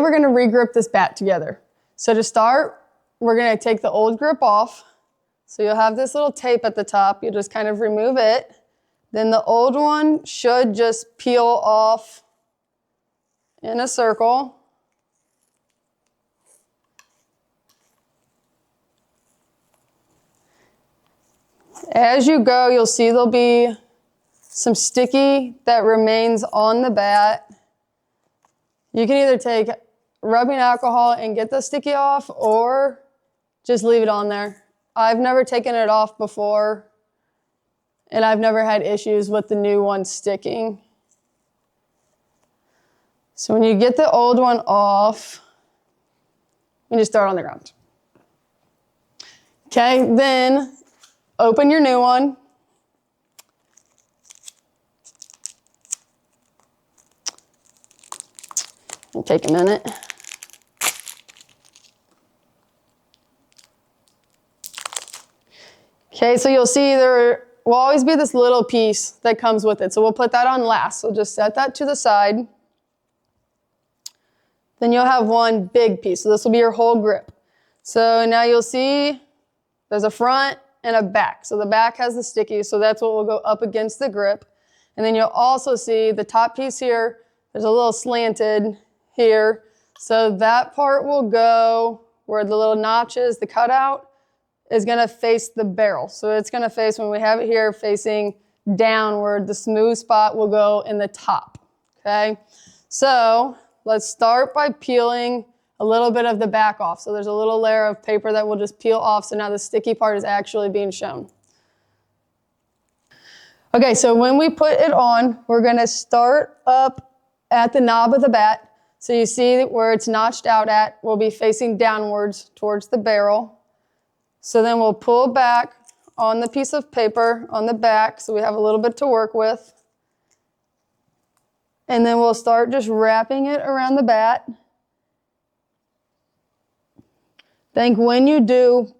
we're gonna regrip this bat together. So to start, we're gonna take the old grip off. So you'll have this little tape at the top. You'll just kind of remove it. Then the old one should just peel off in a circle. As you go, you'll see there'll be some sticky that remains on the bat. You can either take rubbing alcohol and get the sticky off, or just leave it on there. I've never taken it off before, and I've never had issues with the new one sticking. So when you get the old one off, you just throw it on the ground. Okay, then open your new one. It'll take a minute. Okay, so you'll see there will always be this little piece that comes with it. So we'll put that on last. So just set that to the side. Then you'll have one big piece. So this will be your whole grip. So now you'll see there's a front and a back. So the back has the sticky, so that's what will go up against the grip. And then you'll also see the top piece here, there's a little slanted here. So that part will go where the little notch is, the cutout, is gonna face the barrel. So it's gonna face, when we have it here, facing downward. The smooth spot will go in the top, okay? So let's start by peeling a little bit of the back off. So there's a little layer of paper that will just peel off, so now the sticky part is actually being shown. Okay, so when we put it on, we're gonna start up at the knob of the bat. So you see where it's notched out at, will be facing downwards towards the barrel. So then we'll pull back on the piece of paper on the back, so we have a little bit to work with. And then we'll start just wrapping it around the bat. Think when you do,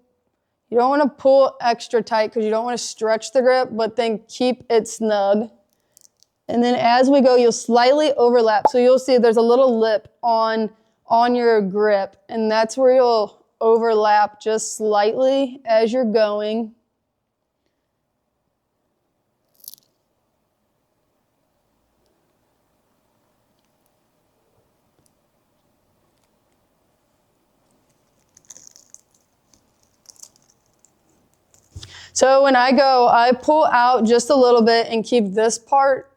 you don't want to pull extra tight because you don't want to stretch the grip, but then keep it snug. And then as we go, you'll slightly overlap. So you'll see there's a little lip on your grip, and that's where you'll overlap just slightly as you're going. So when I go, I pull out just a little bit and keep this part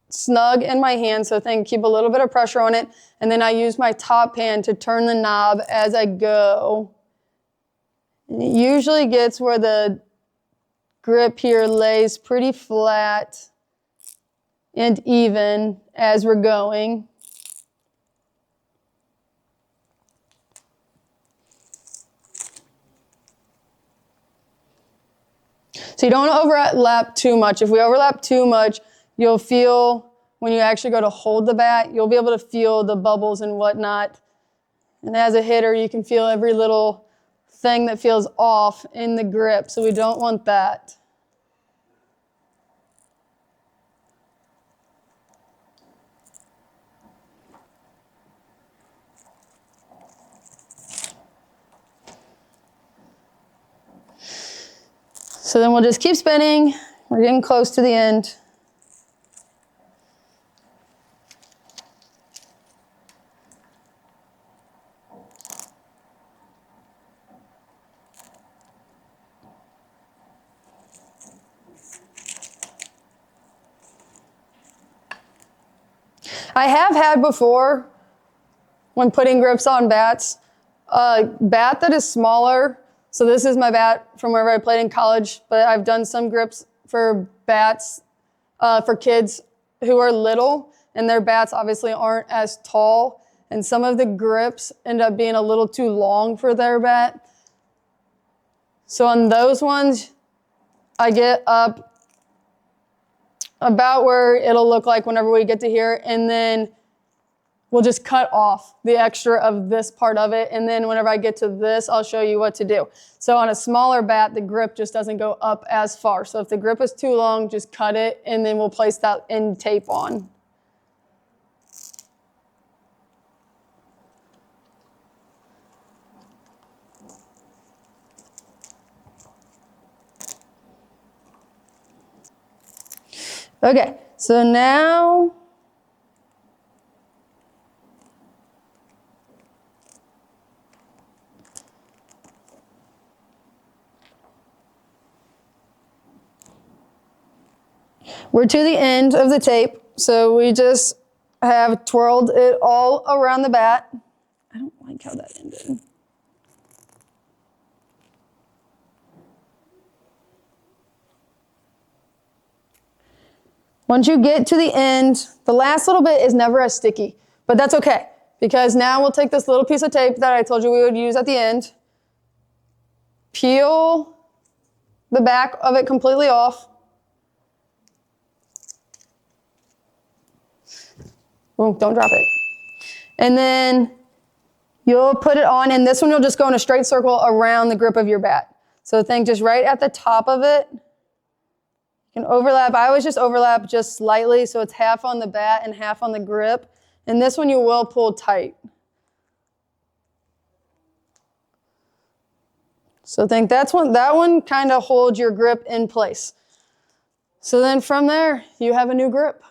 snug in my hand. So keep a little bit of pressure on it. And then I use my top hand to turn the knob as I go. And it usually gets where the grip here lays pretty flat and even as we're going. So you don't overlap too much. If we overlap too much, you'll feel, when you actually go to hold the bat, you'll be able to feel the bubbles and whatnot. And as a hitter, you can feel every little thing that feels off in the grip, so we don't want that. So then we'll just keep spinning. We're getting close to the end. I have had before, when putting grips on bats, a bat that is smaller. So this is my bat from wherever I played in college, but I've done some grips for bats for kids who are little, and their bats obviously aren't as tall, and some of the grips end up being a little too long for their bat. So on those ones, I get up about where it'll look like whenever we get to here, and then we'll just cut off the extra of this part of it, and then whenever I get to this, I'll show you what to do. So on a smaller bat, the grip just doesn't go up as far. So if the grip is too long, just cut it, and then we'll place that end tape on. Okay, so now we're to the end of the tape, so we just have twirled it all around the bat. I don't like how that ended. Once you get to the end, the last little bit is never as sticky, but that's okay, because now we'll take this little piece of tape that I told you we would use at the end, peel the back of it completely off. Oh, don't drop it. And then you'll put it on, and this one you'll just go in a straight circle around the grip of your bat. So think just right at the top of it. You can overlap. I always just overlap just slightly, so it's half on the bat and half on the grip. And this one you will pull tight. So think that one kind of holds your grip in place. So then from there, you have a new grip.